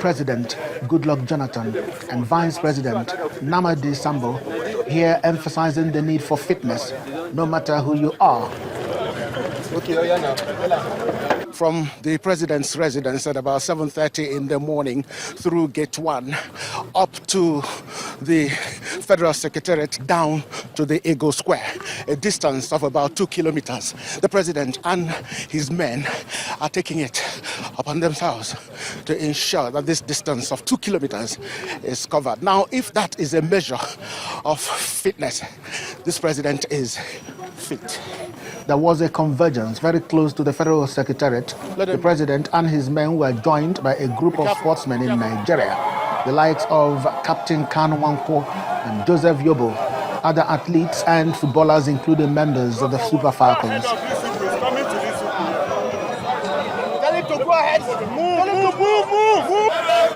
President Goodluck Jonathan and Vice President Namadi Sambo, here emphasizing the need for fitness, no matter who you are. From the president's residence at about 7:30 in the morning through Gate 1 up to the Federal Secretariat down to the Eagle Square, a distance of about 2 kilometers. The president and his men are taking it upon themselves to ensure that this distance of 2 kilometers is covered. Now, if that is a measure of fitness, this president is fit. There was a convergence very close to the Federal Secretariat. The president and his men were joined by a group of sportsmen in Nigeria, the likes of Captain Kanu Nwankwo and Joseph Yobo, other athletes and footballers, including members of the Super Falcons.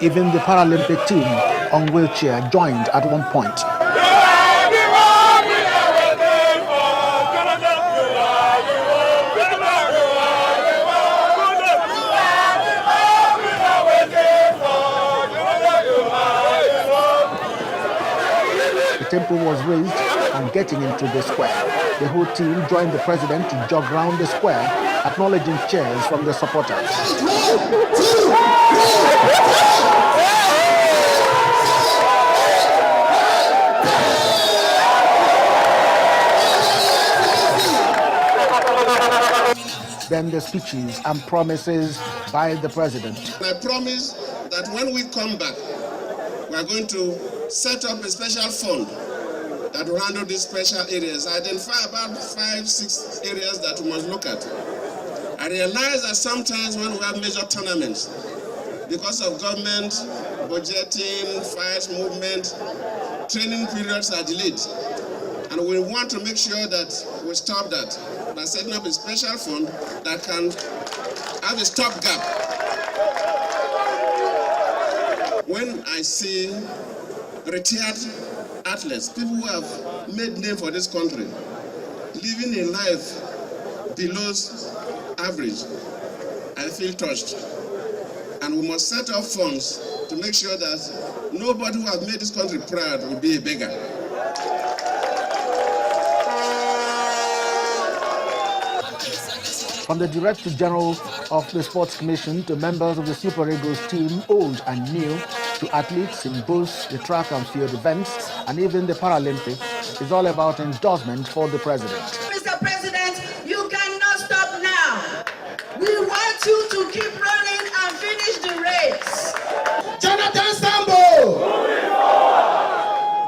Even the Paralympic team on wheelchair joined at one point. The tempo was raised on getting into the square. The whole team joined the president to jog round the square, acknowledging cheers from the supporters. Then the speeches and promises by the president. I promise that when we come back, we are going to set up a special fund that will handle these special areas. I identify about 5-6 areas that we must look at. I realize that sometimes when we have major tournaments, because of government, budgeting, fights, movement, training periods are delayed. And we want to make sure that we stop that by setting up a special fund that can have a stopgap. When I see retired athletes, people who have made name for this country, living a life below average, I feel touched. And we must set up funds to make sure that nobody who has made this country proud will be a beggar. From the Director General of the Sports Commission to members of the Super Eagles team, old and new, to athletes in both the track and field events and even the Paralympics, is all about endorsement for the president. Mr. President, you cannot stop now. We want you to keep running and finish the race. Jonathan Sambo!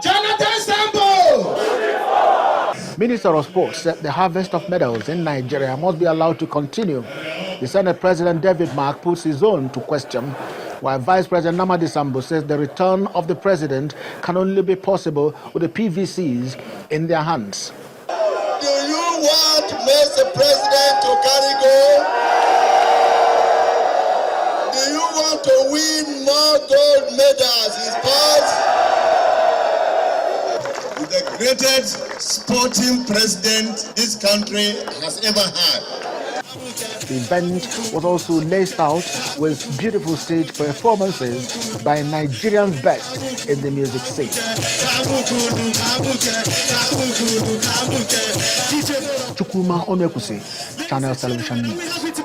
Jonathan Sambo! Minister of Sports said the harvest of medals in Nigeria must be allowed to continue. The Senate President David Mark puts his own to question, while Vice President Namadi Sambo says the return of the president can only be possible with the PVCs in their hands. Do you want Mr. President to carry go? Do you want to win more gold medals in sports? The greatest sporting president this country has ever had. The event was also laced out with beautiful stage performances by Nigerians best in the music scene. Chukwuma Onekusi, Channels Television News.